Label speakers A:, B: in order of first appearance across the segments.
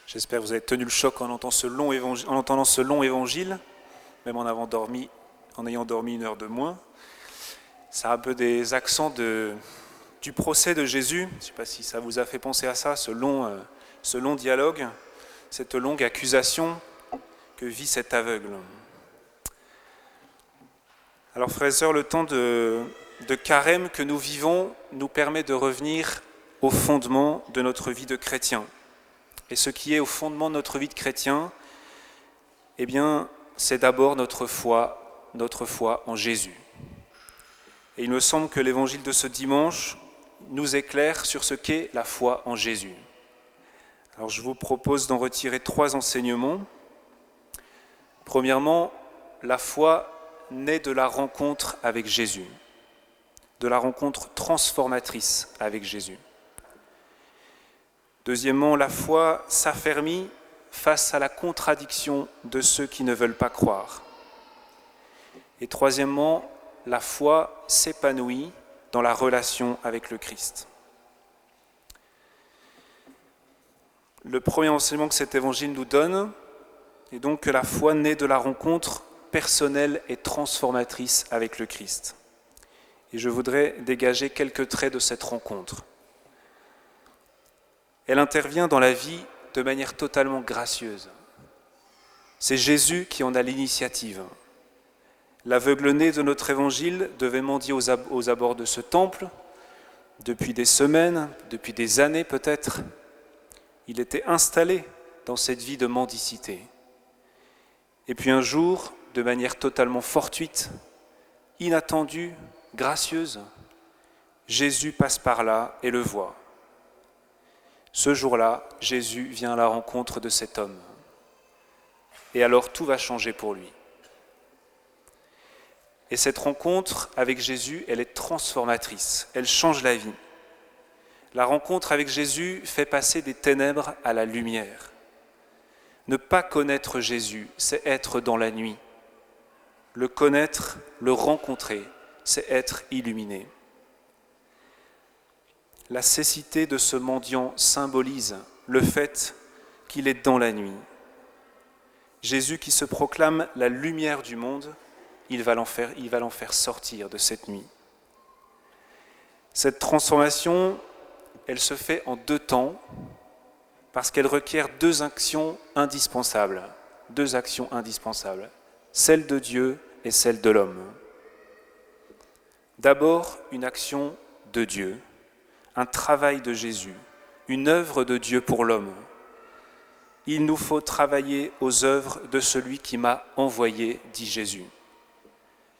A: J'espère que vous avez tenu le choc en entendant ce long évangile, même en ayant dormi 1 heure de moins. Ça a un peu des accents du procès de Jésus. Je ne sais pas si ça vous a fait penser à ça, ce long dialogue, cette longue accusation que vit cet aveugle. Alors frères et sœurs, le temps de carême que nous vivons nous permet de revenir au fondement de notre vie de chrétien. Et ce qui est au fondement de notre vie de chrétien, eh bien, c'est d'abord notre foi en Jésus. Et il me semble que l'évangile de ce dimanche nous éclaire sur ce qu'est la foi en Jésus. Alors je vous propose d'en retirer 3 enseignements. Premièrement, la foi naît de la rencontre avec Jésus, de la rencontre transformatrice avec Jésus. Deuxièmement, la foi s'affermit face à la contradiction de ceux qui ne veulent pas croire. Et troisièmement, la foi s'épanouit dans la relation avec le Christ. Le premier enseignement que cet évangile nous donne est donc que la foi naît de la rencontre personnelle et transformatrice avec le Christ. Et je voudrais dégager quelques traits de cette rencontre. Elle intervient dans la vie de manière totalement gracieuse. C'est Jésus qui en a l'initiative. L'aveugle-né de notre évangile devait mendier aux abords de ce temple depuis des semaines, depuis des années peut-être. Il était installé dans cette vie de mendicité. Et puis un jour, de manière totalement fortuite, inattendue, gracieuse, Jésus passe par là et le voit. Ce jour-là, Jésus vient à la rencontre de cet homme. Et alors tout va changer pour lui. Et cette rencontre avec Jésus, elle est transformatrice, elle change la vie. La rencontre avec Jésus fait passer des ténèbres à la lumière. Ne pas connaître Jésus, c'est être dans la nuit. Le connaître, le rencontrer, c'est être illuminé. La cécité de ce mendiant symbolise le fait qu'il est dans la nuit. Jésus qui se proclame la lumière du monde, il va l'en faire sortir de cette nuit. Cette transformation, elle se fait en 2 temps parce qu'elle requiert 2 actions indispensables. 2 actions indispensables, celle de Dieu et celle de l'homme. D'abord, une action de Dieu. Un travail de Jésus, une œuvre de Dieu pour l'homme. Il nous faut travailler aux œuvres de celui qui m'a envoyé, dit Jésus.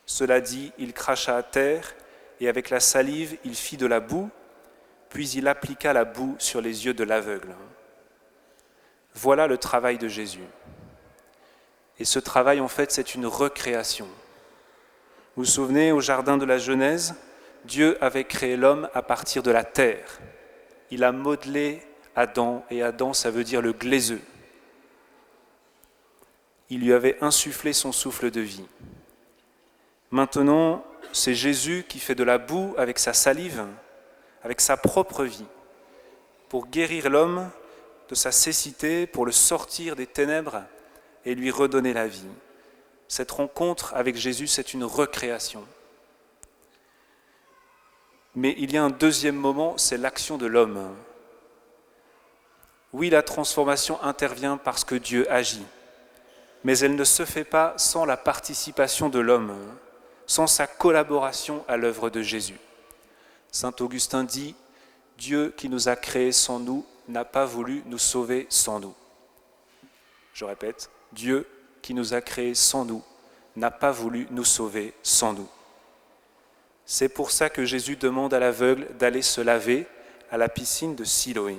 A: Cela dit, il cracha à terre et avec la salive, il fit de la boue, puis il appliqua la boue sur les yeux de l'aveugle. Voilà le travail de Jésus. Et ce travail, en fait, c'est une recréation. Vous vous souvenez, au jardin de la Genèse, Dieu avait créé l'homme à partir de la terre. Il a modelé Adam, et Adam, ça veut dire le glaiseux. Il lui avait insufflé son souffle de vie. Maintenant, c'est Jésus qui fait de la boue avec sa salive, avec sa propre vie, pour guérir l'homme de sa cécité, pour le sortir des ténèbres et lui redonner la vie. Cette rencontre avec Jésus, c'est une recréation. Mais il y a un deuxième moment, c'est l'action de l'homme. Oui, la transformation intervient parce que Dieu agit, mais elle ne se fait pas sans la participation de l'homme, sans sa collaboration à l'œuvre de Jésus. Saint Augustin dit « Dieu qui nous a créés sans nous n'a pas voulu nous sauver sans nous ». Je répète, Dieu qui nous a créés sans nous n'a pas voulu nous sauver sans nous. C'est pour ça que Jésus demande à l'aveugle d'aller se laver à la piscine de Siloé.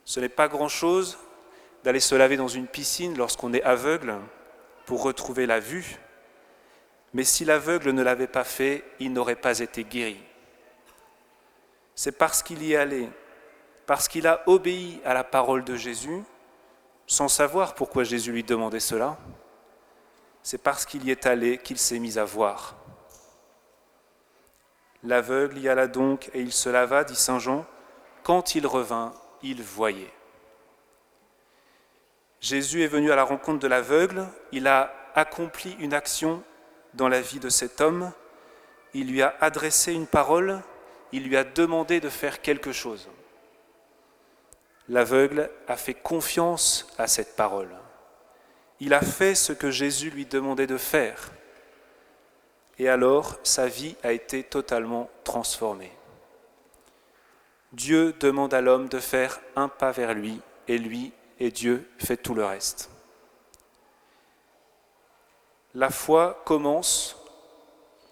A: Ce n'est pas grand-chose d'aller se laver dans une piscine lorsqu'on est aveugle pour retrouver la vue, mais si l'aveugle ne l'avait pas fait, il n'aurait pas été guéri. C'est parce qu'il y est allé, parce qu'il a obéi à la parole de Jésus, sans savoir pourquoi Jésus lui demandait cela, c'est parce qu'il y est allé qu'il s'est mis à voir. L'aveugle y alla donc et il se lava, dit saint Jean. Quand il revint, il voyait. Jésus est venu à la rencontre de l'aveugle, il a accompli une action dans la vie de cet homme, il lui a adressé une parole, il lui a demandé de faire quelque chose. L'aveugle a fait confiance à cette parole. Il a fait ce que Jésus lui demandait de faire. Et alors, sa vie a été totalement transformée. Dieu demande à l'homme de faire un pas vers lui, et Dieu fait tout le reste. La foi commence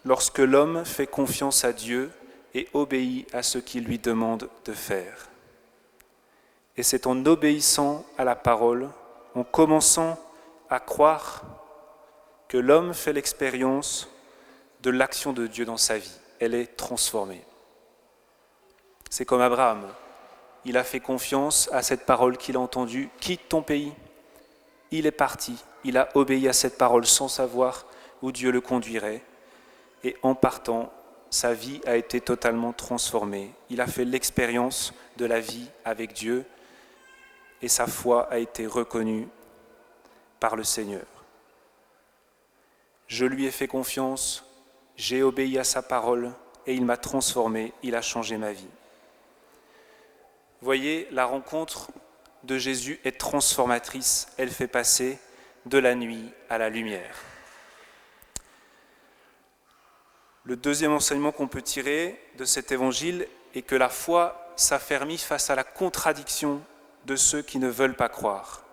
A: lorsque l'homme fait confiance à Dieu et obéit à ce qu'il lui demande de faire. Et c'est en obéissant à la parole, en commençant à croire, que l'homme fait l'expérience de l'action de Dieu dans sa vie. Elle est transformée. C'est comme Abraham. Il a fait confiance à cette parole qu'il a entendue. Quitte ton pays. Il est parti. Il a obéi à cette parole sans savoir où Dieu le conduirait. Et en partant, sa vie a été totalement transformée. Il a fait l'expérience de la vie avec Dieu et sa foi a été reconnue par le Seigneur. Je lui ai fait confiance, j'ai obéi à sa parole et il m'a transformé, il a changé ma vie. Voyez, la rencontre de Jésus est transformatrice, elle fait passer de la nuit à la lumière. Le deuxième enseignement qu'on peut tirer de cet évangile est que la foi s'affermit face à la contradiction de ceux qui ne veulent pas croire.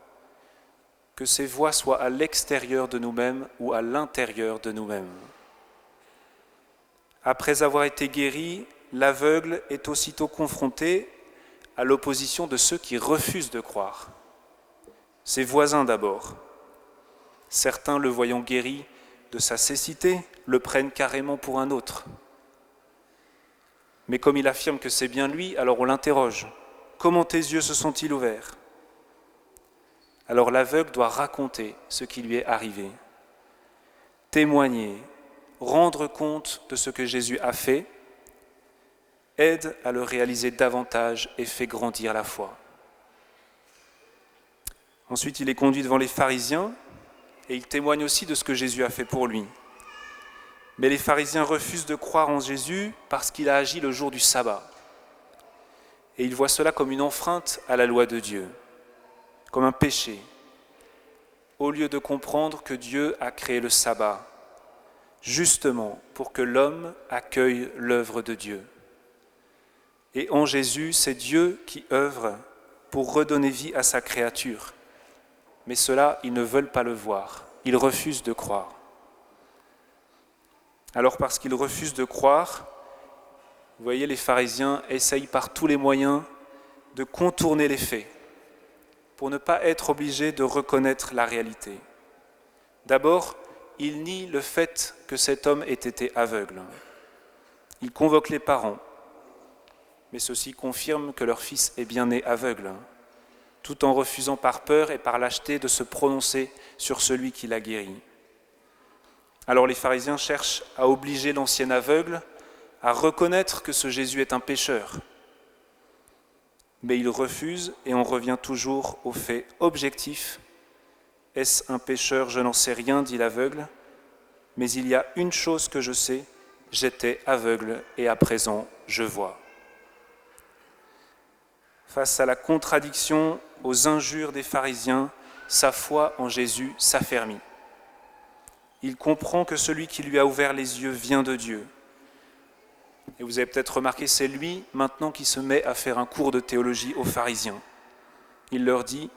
A: Que ces voies soient à l'extérieur de nous-mêmes ou à l'intérieur de nous-mêmes. Après avoir été guéri, l'aveugle est aussitôt confronté à l'opposition de ceux qui refusent de croire. Ses voisins d'abord. Certains, le voyant guéri de sa cécité, le prennent carrément pour un autre. Mais comme il affirme que c'est bien lui, alors on l'interroge. Comment tes yeux se sont-ils ouverts ? Alors l'aveugle doit raconter ce qui lui est arrivé, témoigner, rendre compte de ce que Jésus a fait, aide à le réaliser davantage et fait grandir la foi. Ensuite, il est conduit devant les pharisiens et il témoigne aussi de ce que Jésus a fait pour lui. Mais les pharisiens refusent de croire en Jésus parce qu'il a agi le jour du sabbat. Et ils voient cela comme une enfreinte à la loi de Dieu, comme un péché, au lieu de comprendre que Dieu a créé le sabbat, justement pour que l'homme accueille l'œuvre de Dieu. Et en Jésus, c'est Dieu qui œuvre pour redonner vie à sa créature. Mais cela, ils ne veulent pas le voir, ils refusent de croire. Alors parce qu'ils refusent de croire, vous voyez, les pharisiens essayent par tous les moyens de contourner les faits, pour ne pas être obligés de reconnaître la réalité. D'abord, ils nient le fait que cet homme ait été aveugle. Ils convoquent les parents, mais ceux-ci confirment que leur fils est bien né aveugle, tout en refusant par peur et par lâcheté de se prononcer sur celui qui l'a guéri. Alors les pharisiens cherchent à obliger l'ancien aveugle à reconnaître que ce Jésus est un pécheur. Mais il refuse et on revient toujours au fait objectif. Est-ce un pécheur ? Je n'en sais rien, dit l'aveugle. Mais il y a une chose que je sais, j'étais aveugle et à présent je vois. Face à la contradiction, aux injures des pharisiens, sa foi en Jésus s'affermit. Il comprend que celui qui lui a ouvert les yeux vient de Dieu. Et vous avez peut-être remarqué, c'est lui maintenant qui se met à faire un cours de théologie aux pharisiens. Il leur dit,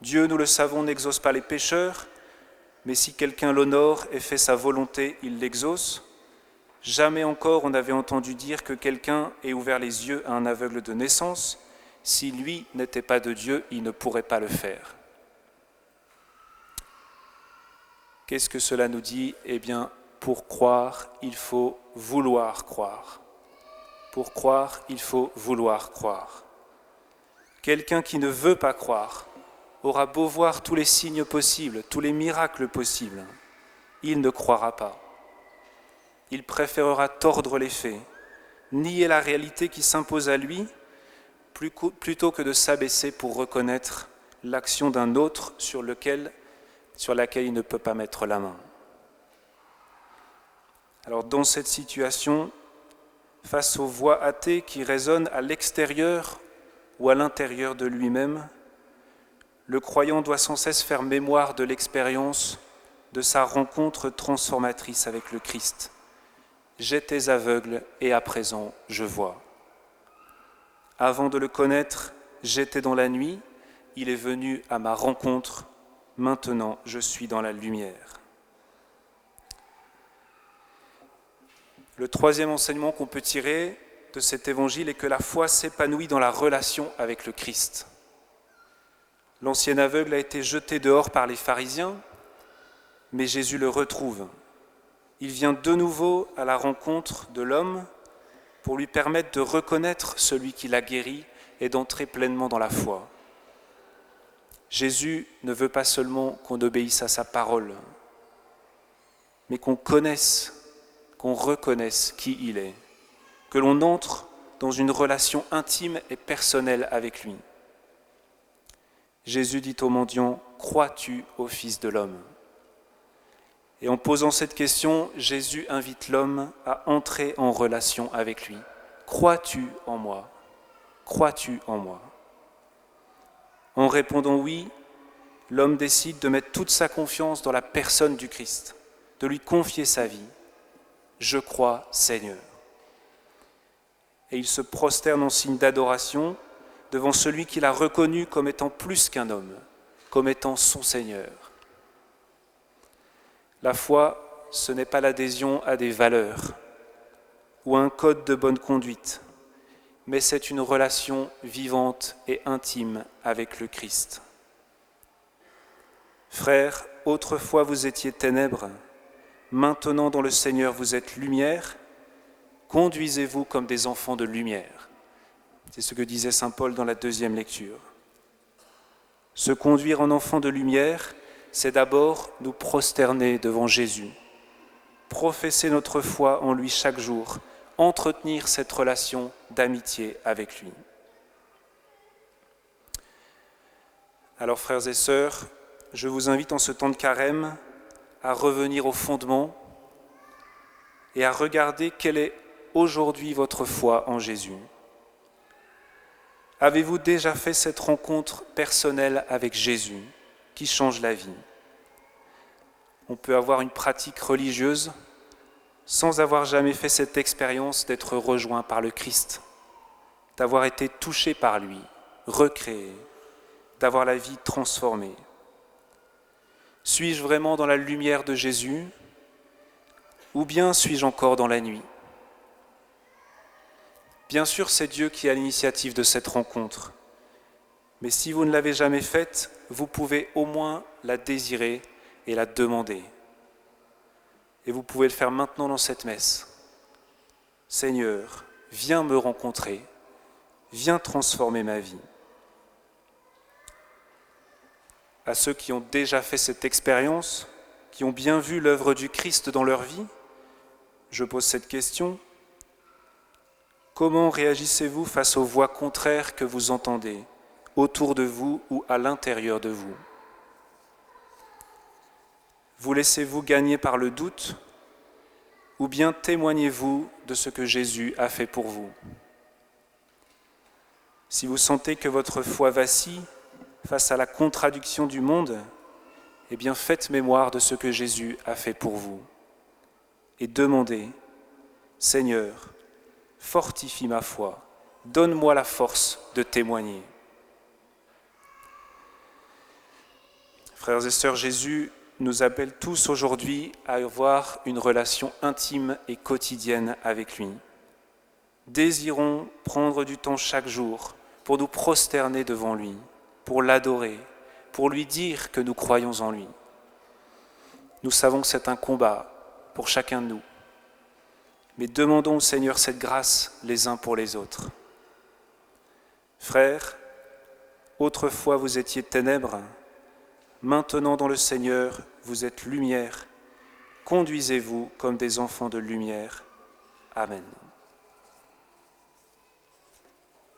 A: Dieu, nous le savons, n'exauce pas les pécheurs, mais si quelqu'un l'honore et fait sa volonté, il l'exauce. Jamais encore on n'avait entendu dire que quelqu'un ait ouvert les yeux à un aveugle de naissance. Si lui n'était pas de Dieu, il ne pourrait pas le faire. Qu'est-ce que cela nous dit ? Eh bien, pour croire, il faut vouloir croire. Pour croire, il faut vouloir croire. Quelqu'un qui ne veut pas croire aura beau voir tous les signes possibles, tous les miracles possibles, il ne croira pas. Il préférera tordre les faits, nier la réalité qui s'impose à lui, plutôt que de s'abaisser pour reconnaître l'action d'un autre sur laquelle il ne peut pas mettre la main. Alors dans cette situation, face aux voix athées qui résonnent à l'extérieur ou à l'intérieur de lui-même, le croyant doit sans cesse faire mémoire de l'expérience de sa rencontre transformatrice avec le Christ. J'étais aveugle et à présent je vois. Avant de le connaître, j'étais dans la nuit, il est venu à ma rencontre, maintenant je suis dans la lumière. Le troisième enseignement qu'on peut tirer de cet évangile est que la foi s'épanouit dans la relation avec le Christ. L'ancien aveugle a été jeté dehors par les pharisiens, mais Jésus le retrouve. Il vient de nouveau à la rencontre de l'homme pour lui permettre de reconnaître celui qui l'a guéri et d'entrer pleinement dans la foi. Jésus ne veut pas seulement qu'on obéisse à sa parole, mais qu'on connaisse, qu'on reconnaisse qui il est, que l'on entre dans une relation intime et personnelle avec lui. Jésus dit au mendiant « Crois-tu au Fils de l'homme ?» Et en posant cette question, Jésus invite l'homme à entrer en relation avec lui. « Crois-tu en moi ? Crois-tu en moi ?» En répondant oui, l'homme décide de mettre toute sa confiance dans la personne du Christ, de lui confier sa vie. « Je crois, Seigneur. » Et il se prosterne en signe d'adoration devant celui qu'il a reconnu comme étant plus qu'un homme, comme étant son Seigneur. La foi, ce n'est pas l'adhésion à des valeurs ou à un code de bonne conduite, mais c'est une relation vivante et intime avec le Christ. Frères, autrefois vous étiez ténèbres, maintenant dans le Seigneur vous êtes lumière, conduisez-vous comme des enfants de lumière. C'est ce que disait saint Paul dans la deuxième lecture. Se conduire en enfants de lumière, c'est d'abord nous prosterner devant Jésus, professer notre foi en lui chaque jour, entretenir cette relation d'amitié avec lui. Alors frères et sœurs, je vous invite en ce temps de carême à revenir au fondement et à regarder quelle est aujourd'hui votre foi en Jésus. Avez-vous déjà fait cette rencontre personnelle avec Jésus qui change la vie ? On peut avoir une pratique religieuse sans avoir jamais fait cette expérience d'être rejoint par le Christ, d'avoir été touché par lui, recréé, d'avoir la vie transformée. Suis-je vraiment dans la lumière de Jésus ou bien suis-je encore dans la nuit ? Bien sûr, c'est Dieu qui a l'initiative de cette rencontre, mais si vous ne l'avez jamais faite, vous pouvez au moins la désirer et la demander. Et vous pouvez le faire maintenant dans cette messe. Seigneur, viens me rencontrer, viens transformer ma vie. À ceux qui ont déjà fait cette expérience, qui ont bien vu l'œuvre du Christ dans leur vie, je pose cette question. Comment réagissez-vous face aux voix contraires que vous entendez, autour de vous ou à l'intérieur de vous ? Vous laissez-vous gagner par le doute ou bien témoignez-vous de ce que Jésus a fait pour vous ? Si vous sentez que votre foi vacille face à la contradiction du monde, eh bien faites mémoire de ce que Jésus a fait pour vous et demandez « Seigneur, fortifie ma foi, donne-moi la force de témoigner. » Frères et sœurs, Jésus nous appelle tous aujourd'hui à avoir une relation intime et quotidienne avec lui. Désirons prendre du temps chaque jour pour nous prosterner devant lui, pour l'adorer, pour lui dire que nous croyons en lui. Nous savons que c'est un combat pour chacun de nous, mais demandons au Seigneur cette grâce les uns pour les autres. Frères, autrefois vous étiez ténèbres, maintenant dans le Seigneur vous êtes lumière, conduisez-vous comme des enfants de lumière. Amen.